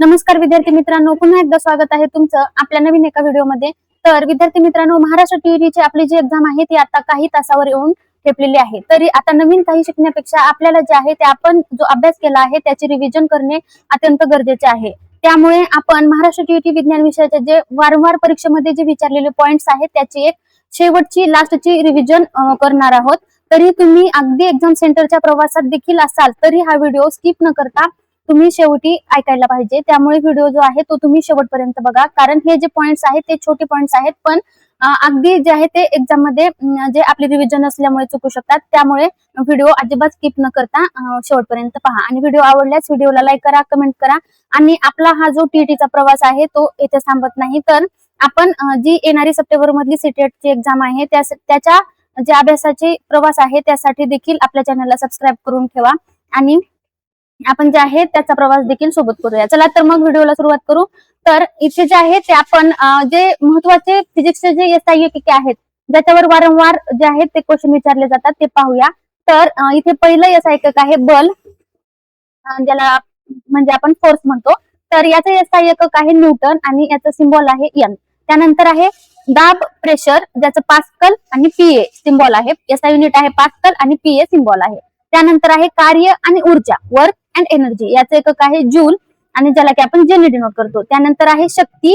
नमस्कार विद्यार्थी मित्रांनो, पुन्हा एकदा स्वागत आहे तुमचं आपल्या नवीन एका व्हिडिओमध्ये। तर विद्यार्थी मित्रांनो, महाराष्ट्र टीईटीची आपली जी एक्झाम आहे ती आता काही तासावर येऊन ठेपलेली आहे। तरी आता नवीन काही शिकण्यापेक्षा आपल्याला जे आहे ते आपण जो अभ्यास केला आहे त्याची रिव्हिजन करणे अत्यंत गरजेचे आहे। त्यामुळे आपण महाराष्ट्र टीईटी विज्ञान विषयाचे जे वारंवार परीक्षेमध्ये जे विचारलेले पॉइंट्स आहेत त्याची एक शेवटची लास्टची रिव्हिजन करणार आहोत। तरी तुम्ही अगदी एक्झाम सेंटरच्या प्रवासात देखील असाल तरी हा व्हिडिओ स्किप न करता तुम्ही शेवटी ऐकायला पाहिजे। त्यामुळे व्हिडिओ जो आहे तो तुम्ही शेवटपर्यंत बघा, कारण हे जे पॉइंट्स आहेत ते छोटे पॉइंट्स आहेत, पण अगदी जे आहे ते एक्झाम मध्ये जे आपली रिव्हिजन असल्यामुळे चुकू शकतात। त्यामुळे व्हिडिओ अजिबात स्किप न करता शेवटपर्यंत पहा आणि व्हिडिओ आवडल्यास व्हिडिओला लाईक करा, कमेंट करा। आणि आपला हा जो टीईटीचा प्रवास आहे तो इथे थांबत नाही, तर आपण जी येणारी सप्टेंबर मधली सीटेटची एक्झाम आहे त्याच्या जे अभ्यासाचे प्रवास आहे त्यासाठी देखील आपल्या चॅनलला सबस्क्राईब करून ठेवा आणि आपण जे आहे त्याचा प्रवास देखील सोबत करूया। चला तर मग व्हिडिओला सुरुवात करू। तर इथे जे आहे ते आपण जे महत्त्वाचे फिजिक्सचे जे एसआय एकके आहेत ज्याच्यावर वारंवार जे आहेत ते क्वेश्चन विचारले जातात ते पाहूया। तर इथे पहिलं एसआय एकक आहे बल, ज्याला म्हणजे आपण फोर्स म्हणतो। तर याचं एसआय एकक आहे न्यूटन आणि याचं सिम्बॉल आहे एन। त्यानंतर आहे दाब, प्रेशर, ज्याचं पास्कल आणि पीए सिम्बॉल आहे। एसआय युनिट आहे पास्कल आणि पीए सिम्बॉल आहे। त्यानंतर आहे कार्य आणि ऊर्जा, वर्क अँड एनर्जी, याचं एकक आहे जूल आणि ज्याला की आपण जे ने डिनोट करतो। त्यानंतर आहे शक्ती,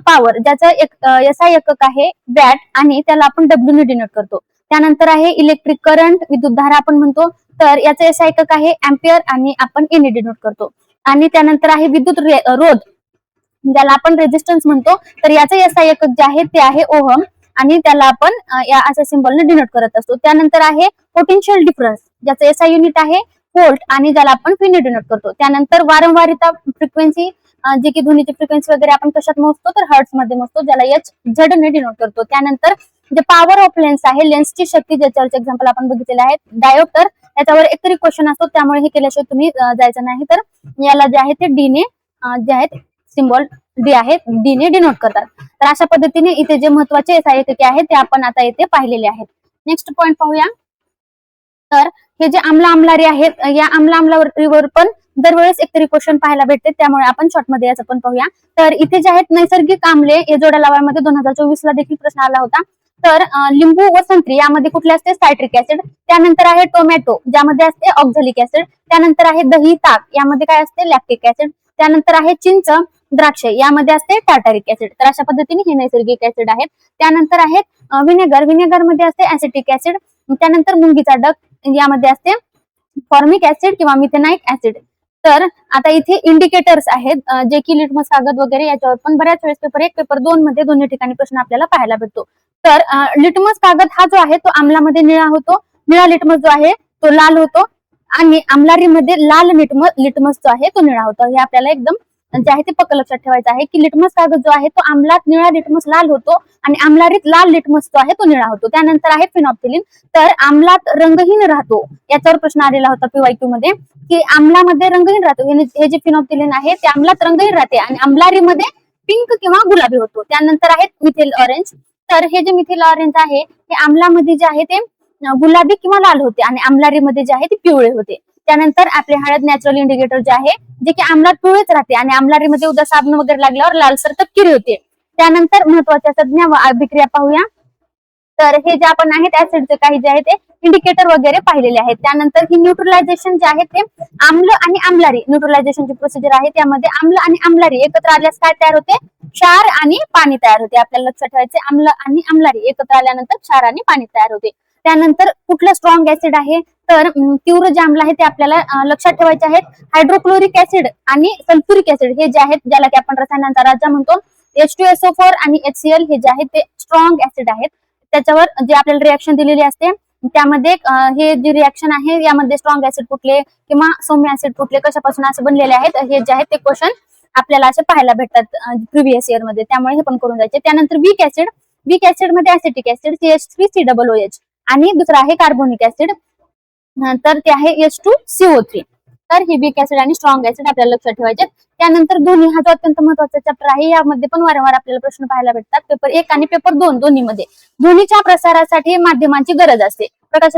पॉवर, ज्याचं एक एसआय एकक आहे वॅट आणि त्याला आपण डब्ल्यू ने डिनोट करतो। त्यानंतर आहे इलेक्ट्रिक करंट, विद्युत धारा आपण म्हणतो, तर याचं एसआय एकक आहे अँपियर आणि आपण ए ने डिनोट करतो। आणि त्यानंतर आहे विद्युत रोध, ज्याला आपण रेजिस्टन्स म्हणतो, तर याचं एसआय एकक जे आहे ते आहे ओहम आणि त्याला आपण या अशा सिम्बॉलने डिनोट करत असतो। त्यानंतर आहे पोटेन्शियल डिफरन्स, ज्याचं एसआय युनिट आहे व्होल्ट आणि ज्याला आपण फी ने डिनोट करतो। त्यानंतर वारंवारिता, फ्रिक्वेन्सी, जे की ध्वनीची फ्रिक्वेन्सी वगैरे आपण कशात मोजतो तर हर्ट्स मध्ये मोजतो, ज्याला एच झेड ने डिनोट करतो। त्यानंतर जे पॉवर ऑफ लेन्स आहे, लेन्सची शक्ती, ज्याच्यावरचे एक्झाम्पल आपण बघितलेले आहेत डायोप्टर, याच्यावर एक तरी क्वेश्चन असतो, त्यामुळे हे केल्याशिवाय तुम्ही जायचं नाही। तर याला जे आहे ते डी ने जे आहेत सिम्बॉल डी आहे डी ने डिनोट करतात। तर अशा पद्धतीने इथे जे महत्वाचे एसआय एकके आहेत ते आपण आता इथे पाहिलेले आहेत। नेक्स्ट पॉइंट पाहूया। तर हे जे आम्ल आम्लारी आहेत, या आम्ल आम्लारीवर पण दरवेळेस एक तरी क्वेश्चन पाहायला भेटते, त्यामुळे आपण शॉर्ट मध्ये याचं पण पाहूया। तर इथे जे आहेत नैसर्गिक आम्ले, या जोड्या लावामध्ये 2024 ला देखील प्रश्न आला होता। तर लिंबू व संत्री यामध्ये कुठले असते सायट्रिक ऍसिड। त्यानंतर आहे टोमॅटो, ज्यामध्ये असते ऑक्झॅलिक ऍसिड। त्यानंतर आहे दही, ताक, यामध्ये काय असते लॅक्टिक ऍसिड। त्यानंतर आहे चिंच, द्राक्ष, यामध्ये असते टार्टारिक ऍसिड। तर अशा पद्धतीने हे नैसर्गिक ऍसिड आहेत। त्यानंतर आहेत विनेगर, विनेगर मध्ये असते ऍसिटिक ऍसिड। त्यानंतर मुंगीचा डक, यामध्ये असते फॉर्मिक ऍसिड किंवा मिथेनाइक ऍसिड। तर आता इथे इंडिकेटर्स आहेत, जे की लिटमस कागद वगैरे याच्यावर पण बऱ्याच वेळेस पेपर 1 पेपर 2 मध्ये दोन्ही ठिकाणी प्रश्न आपल्याला पाहायला भेटतो। तर लिटमस कागद हा जो आहे तो आम्लामध्ये निळा होतो, निळा लिटमस जो आहे तो लाल होतो आणि आम्लारीमध्ये लाल लिटमस जो आहे तो निळा होतो। हे आपल्याला एकदम जे आहे ते पक्क लक्षात ठेवायचं आहे की लिटमस कागद जो आहे तो आम्लात निळा लिटमस लाल होतो आणि आम्लारीत लाल लिटमस जो आहे तो निळा होतो। त्यानंतर आहे फिनॉप्थिलिन, तर आम्लात रंगहीन राहतो, याच्यावर प्रश्न आलेला होता पीवायक्यू मध्ये की आम्लामध्ये रंगहीन राहतो। हे जे फिनॉप्थिलिन आहे ते आम्लात रंगहीन राहते आणि आम्लारीमध्ये पिंक किंवा गुलाबी होतो। त्यानंतर आहे मिथिल ऑरेंज, तर हे जे मिथिल ऑरेंज आहे ते आम्लामध्ये जे आहे ते गुलाबी किंवा लाल होते आणि आम्लारीमध्ये जे आहे ते पिवळे होते। त्यानंतर आपले हळद नॅचरल इंडिकेटर जे आहे जे की आम्लात पिवळेच राहते आणि आम्लारीमध्ये उद्या साबण वगैरे लागल्यावर लालसर तपकिरी होते। त्यानंतर महत्वाच्या संज्ञा व अभिक्रिया पाहूया। तर हे जे आपण आहेत ऍसिडचे काही जे आहे ते इंडिकेटर वगैरे पाहिलेले आहेत। त्यानंतर ही न्यूट्रलायझेशन जे आहे ते आम्ल आणि आम्लारी, न्यूट्रलायझेशनची प्रोसिजर आहे, त्यामध्ये आम्ल आणि आम्लारी एकत्र आल्यास काय तयार होते, क्षार आणि पाणी तयार होते। आपल्याला लक्षात ठेवायचे आम्ल आणि आम्लारी एकत्र आल्यानंतर क्षार आणि पाणी तयार होते। त्यानंतर कुठलं स्ट्रॉंग ऍसिड आहे, तर तीव्र जे आम्ल आहे ते आपल्याला लक्षात ठेवायचे आहेत हायड्रोक्लोरिक ऍसिड आणि सल्फ्युरिक ऍसिड, हे जे आहेत ज्याला की आपण रसायनांचा राजा म्हणतो। H2SO4 आणि HCl हे जे आहेत ते स्ट्रॉंग ऍसिड आहेत। त्याच्यावर जे आपल्याला रिएक्शन दिलेली असते त्यामध्ये हे जे रिएक्शन आहे यामध्ये स्ट्रॉंग ऍसिड कुठले किंवा सौम्य ऍसिड कुठले, कशापासून असे बनलेले आहेत, हे जे आहेत ते क्वेश्चन आपल्याला असे पाहायला भेटतात प्रिव्हियस इयर मध्ये, त्यामुळे हे पण करून जायचे। त्यानंतर वीक ऍसिड, वीक ऍसिड मध्ये ऍसिटिक ऍसिड CH3COOH आणि दुसरा आहे कार्बोनिक ऍसिड, तर ते आहे H2CO3। तर हे वीक ऍसिड आणि स्ट्रॉंग ऍसिड आपल्याला लक्षात ठेवायचे. त्यानंतर ध्वनी हा जो अत्यंत महत्वाचा चॅप्टर आहे, यामध्ये पण वारंवार आपल्याला प्रश्न पाहायला भेटतात. पेपर 1 आणि पेपर 2 दोन्हीमध्ये ध्वनीच्या प्रसारासाठी माध्यमांची गरज असते. प्रकाश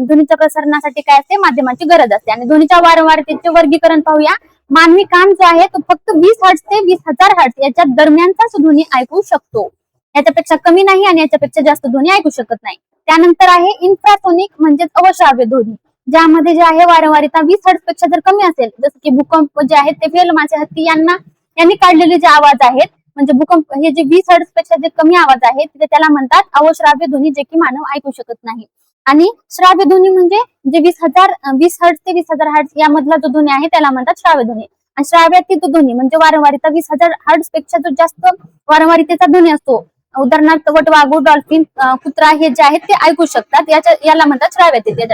ध्वनीच्या प्रसारणासाठी काय असते, माध्यमांची गरज असते. आणि ध्वनीच्या वारंवारतेचे वर्गीकरण पाहूया. मानवी कान जो आहे तो फक्त 20 हर्ट्ज ते 20,000 हर्ट्ज याच्या दरम्यानचाच ध्वनी ऐकू शकतो. याच्यापेक्षा कमी नाही आणि याच्यापेक्षा जास्त ध्वनी ऐकू शकत नाही. त्यानंतर आहे इन्फ्रासोनिक म्हणजेच अवश्राव्य ध्वनी, ज्यामध्ये जे आहे वारंवारता 20 हर्ट्ज पेक्षा जर कमी असेल, जसं की भूकंप जे आहेत ते फेल मासे हत्ती यांनी काढलेले जे आवाज आहेत, म्हणजे भूकंप हे जे 20 हर्ट्ज पेक्षा जे कमी आवाज आहेत ते त्याला म्हणतात अवश्राव्य ध्वनी, जे की मानव ऐकू शकत नाही. आणि श्राव्य ध्वनी म्हणजे जे 20 हर्ट्ज ते 20,000 हर्ट्ज यामधला जो ध्वनी आहे त्याला म्हणतात श्राव्य ध्वनी. आणि श्राव्यातीत ध्वनी म्हणजे वारंवारता 20,000 हर्ट्ज पेक्षा जो जास्त वारंवारतेचा ध्वनी असतो, उदाहरणार्थ वटवाघूळ, डॉल्फिन, कुत्रा हे जे आहेत ते ऐकू शकतात, याला म्हणतात श्राव्यातीत.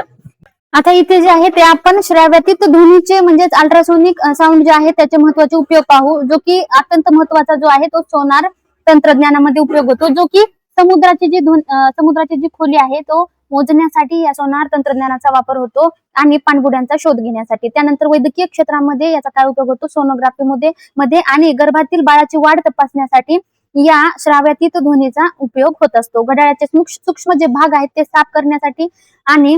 आता इथे जे आहे ते आपण श्राव्यातीत ध्वनीचे म्हणजेच अल्ट्रासोनिक साऊंड जे आहे त्याचे महत्वाचे उपयोग पाहू, जो की अत्यंत महत्वाचा जो आहे तो सोनार तंत्रज्ञानामध्ये उपयोग होतो, जो की समुद्राची जी खोली आहे तो मोजण्यासाठी या सोनार तंत्रज्ञानाचा वापर होतो आणि पाणबुड्यांचा शोध घेण्यासाठी. त्यानंतर वैद्यकीय क्षेत्रामध्ये याचा काय उपयोग होतो, सोनोग्राफी मध्ये आणि गर्भातील बाळाची वाढ तपासण्यासाठी या श्राव्यातीत ध्वनीचा उपयोग होत असतो. घड्याळाचे सूक्ष्म जे भाग आहेत ते साफ करण्यासाठी आणि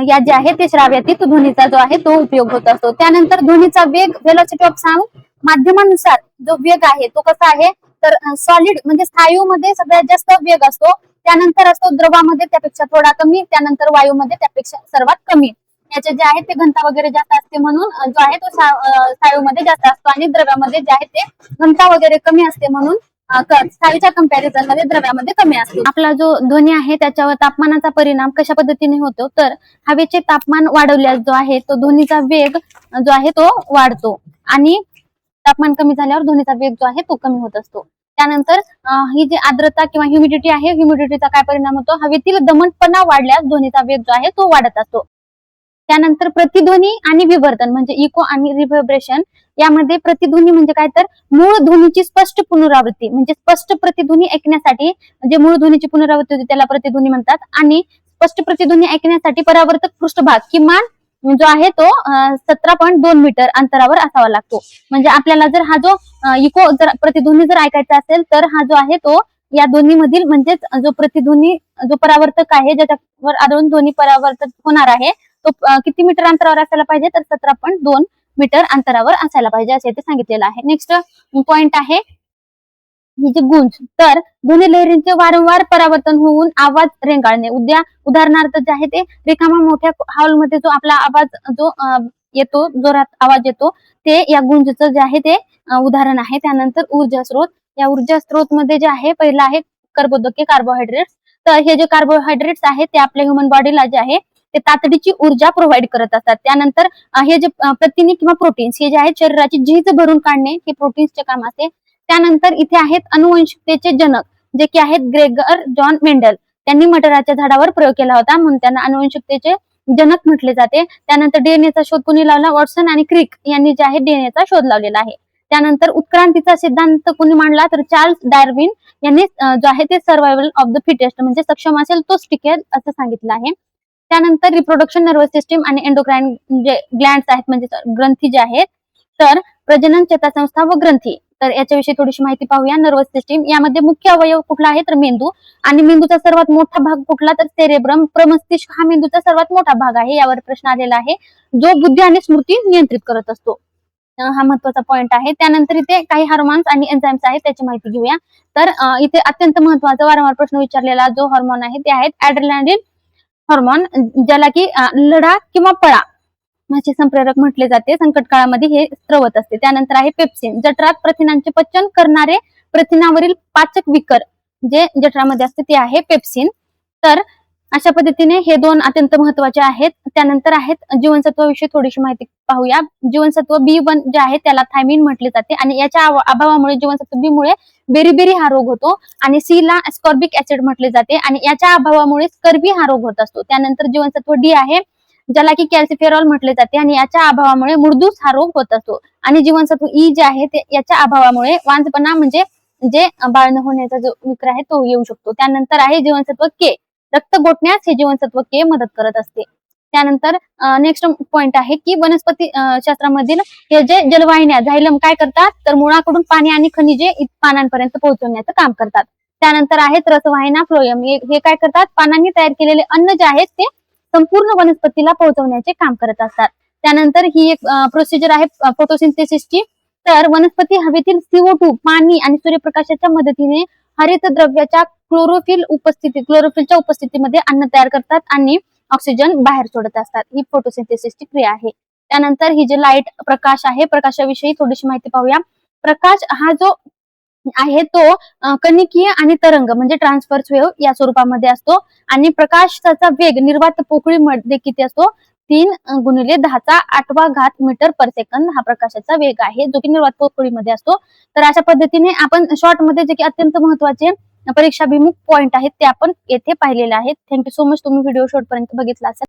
या जे आहे ते श्राव्यातीत ध्वनीचा जो आहे तो उपयोग होत असतो. त्यानंतर ध्वनीचा वेग, व्हेलॉसिटी ऑफ साऊंड, माध्यमानुसार जो वेग आहे तो कसा आहे, तर सॉलिड म्हणजे स्थायूमध्ये सगळ्यात जास्त वेग असतो, त्यानंतर असतो द्रवामध्ये त्यापेक्षा थोडा कमी, त्यानंतर वायूमध्ये त्यापेक्षा सर्वात कमी. याचे जे आहे ते घनता वगैरे जास्त असते म्हणून जो आहे तो स्थायूमध्ये जास्त असतो आणि द्रव्यामध्ये जे आहे ते घनता वगैरे कमी असते म्हणून स्थायूच्या कंपॅरिझन मध्ये द्रव्यामध्ये कमी असतो. आपला जो ध्वनी आहे त्याच्यावर तापमानाचा परिणाम कशा पद्धतीने होतो, तर हवेचे तापमान वाढवल्यास जो आहे तो ध्वनीचा वेग जो आहे तो वाढतो आणि तापमान कमी झाल्यावर ध्वनीचा वेग जो आहे तो कमी होत असतो. त्यानंतर ही जी आर्द्रता किंवा ह्युमिडिटी आहे, ह्युमिडिटीचा काय परिणाम होतो, हवेतील दमटपणा वाढल्यास ध्वनीचा वेग जो आहे तो वाढत असतो. त्यानंतर प्रतिध्वनी आणि विवर्तन म्हणजे इको आणि रिव्हायब्रेशन, यामध्ये प्रतिध्वनी म्हणजे काय, तर मूळ ध्वनीची स्पष्ट पुनरावृत्ती, म्हणजे स्पष्ट प्रतिध्वनी ऐकण्यासाठी जे मूळ ध्वनीची पुनरावृत्ती होती त्याला प्रतिध्वनी म्हणतात. आणि स्पष्ट प्रतिध्वनी ऐकण्यासाठी परावर्तक पृष्ठभाग किमान जो आहे तो 17.2 मीटर अंतरावर असावा लागतो. म्हणजे आपल्याला जर हा जो इको जर प्रतिध्वनी जर ऐकायचा असेल तर हा जो आहे तो या दोन्ही मधील म्हणजेच जो प्रतिध्वनी जो परावर्तक आहे ज्याच्यावर आढळून ध्वनी परावर्तक होणार आहे तो किती मीटर अंतरावर असायला पाहिजे, तर 17.2 मीटर अंतरावर असायला पाहिजे असे ते सांगितलेलं आहे. नेक्स्ट पॉइंट आहे ही जी गुंज, तर ध्वनी लहरींचे वारंवार परावर्तन होऊन आवाज रेंगाळणे. उदाहरणार्थ जे आहे ते रिकामा मोठ्या हॉलमध्ये जो आपला आवाज जो येतो, जोरात आवाज येतो, ते या गुंजचं जे आहे ते उदाहरण आहे. त्यानंतर ऊर्जा स्रोत, या ऊर्जा स्रोत मध्ये जे आहे पहिला आहे कर्बोदके, कार्बोहायड्रेट्स. तर हे जे कार्बोहायड्रेट्स आहेत ते आपल्या ह्युमन बॉडीला जे आहे ते तातडीची ऊर्जा प्रोव्हाइड करत असतात. त्यानंतर हे जे प्रथिने किंवा प्रोटीन्स हे जे आहेत शरीराची झीज भरून काढणे हे प्रोटीन्सचे काम असते. त्यानंतर इथे आहेत अनुवंशिकतेचे जनक जे की आहेत ग्रेगर जॉन मेंडल, त्यांनी मटराच्या झाडावर प्रयोग केला होता म्हणून त्यांना अनुवंशिकतेचे जनक म्हटले जाते. त्यानंतर डीएनएचा शोध कोणी लावला, वॉटसन आणि क्रिक यांनी जे आहे डीएनएचा शोध लावलेला आहे. त्यानंतर उत्क्रांतीचा सिद्धांत कोणी मांडला, तर चार्ल्स डार्विन यांनी जो आहे ते सर्व्हायव्हल ऑफ द फिटेस्ट म्हणजे सक्षम असेल तोच टिकेल असं सांगितलं आहे. त्यानंतर रिप्रोडक्शन, नर्वस सिस्टीम आणि एंडोक्राइन जे ग्लँड्स आहेत म्हणजे ग्रंथी जे आहेत, तर प्रजनन, चेतासंस्था व ग्रंथी, तर याच्याविषयी थोडीशी माहिती पाहूया. नर्वस सिस्टीम यामध्ये मुख्य अवयव कुठला आहे, तर मेंदू. आणि मेंदूचा सर्वात मोठा भाग कुठला, तर सेरेब्रम. प्रमस्तिष्क हा मेंदूचा सर्वात मोठा भाग आहे, यावर प्रश्न आलेला आहे, जो बुद्धी आणि स्मृती नियंत्रित करत असतो. हा महत्वाचा पॉइंट आहे. त्यानंतर इथे काही हार्मोन्स आणि एन्झाइम्स आहेत त्याची माहिती घेऊया. तर इथे अत्यंत महत्वाचा वारंवार प्रश्न विचारलेला जो हार्मोन आहे ते आहेत ऍड्रेनालिन हार्मोन, ज्याला की लढा किंवा पळा मासे संप्रेरक म्हटले जाते. संकट काळामध्ये हे स्त्रवत असते. त्यानंतर आहे पेप्सिन, जठरात प्रथिनांचे पचन करणारे प्रथिनावरील पाचक विकर जे जठरामध्ये असते ते आहे पेप्सिन. तर अशा पद्धतीने हे दोन अत्यंत महत्वाचे आहेत. त्यानंतर आहेत जीवनसत्वाविषयी थोडीशी माहिती पाहूया. जीवनसत्व B1 जे आहे त्याला थायमिन म्हटले जाते आणि याच्या अभावामुळे जीवनसत्व B मुळे बेरीबेरी हा रोग होतो आणि C ला एस्कॉर्बिक ऍसिड म्हटले जाते आणि याच्या अभावामुळे स्कर्बी हा रोग होत असतो. त्यानंतर जीवनसत्व D आहे ज्याला की कॅल्सिफेरॉल म्हटले जाते आणि याच्या अभावामुळे मुरदूस हा रोग होत असतो. आणि जीवनसत्व E जे आहे ते याच्या अभावामुळे वांझपणा म्हणजे जे बाळ न होण्याचा जो विकार आहे तो येऊ शकतो. त्यानंतर आहे जीवनसत्व K, रक्त गोठण्यास हे जीवनसत्व K मदत करत असते. त्यानंतर नेक्स्ट पॉइंट आहे की वनस्पती शास्त्रामधील हे जे जलवाहिन्या झायलम काय करतात तर मुळाकडून पाणी आणि खनिजे पानांपर्यंत पोहोचवण्याचं काम करतात. त्यानंतर आहेत रसवाहिन्या फ्लोएम, हे काय करतात पानांनी तयार केलेले अन्न जे आहेत ते संपूर्ण वनस्पतीला पोहोचवण्याचे काम करत असतात. त्यानंतर ही एक प्रोसिजर आहे फोटोसिंथेसिसची. तर वनस्पती हवेतील CO2 पाणी आणि सूर्यप्रकाशाच्या मदतीने हरित द्रव्याच्या क्लोरोफिलच्या उपस्थितीमध्ये अन्न तयार करतात आणि ऑक्सिजन बाहेर सोडत असतात. ही फोटोसिंथेसिसची क्रिया आहे. त्यानंतर ही जे लाईट प्रकाश आहे, प्रकाशाविषयी थोडीशी माहिती पाहूया. प्रकाश हा जो आहे तो कणिकीय आणि तरंग म्हणजे ट्रान्सफर्स वेव्ह या स्वरूपामध्ये असतो आणि प्रकाशाचा वेग निर्वात पोकळीमध्ये किती असतो 3 × 10⁸ मीटर पर सेकंद हा प्रकाशाचा वेग आहे जो की निर्वात पोकळीमध्ये असतो. तर अशा पद्धतीने आपण शॉर्ट मध्ये जे की अत्यंत महत्वाचे परीक्षाभिमुख पॉइंट आहेत ते आपण येथे पाहिलेले आहेत. थँक्यू सो मच, तुम्ही व्हिडिओ शेवटपर्यंत बघितला असेल.